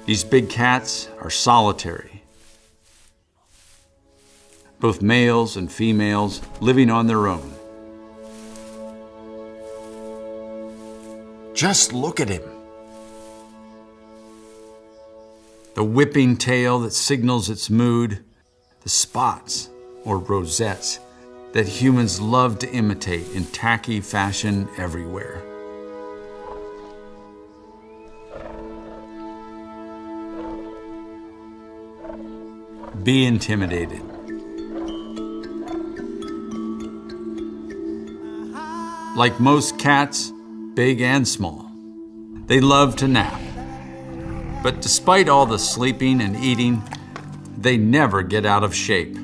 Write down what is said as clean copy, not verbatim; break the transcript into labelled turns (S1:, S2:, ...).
S1: These big cats are solitary. Both males and females living on their own.
S2: Just look at him.
S1: The whipping tail that signals its mood, the spots or rosettes that humans love to imitate in tacky fashion everywhere. Be intimidated. Like most cats, big and small, they love to nap. But despite all the sleeping and eating, they never get out of shape.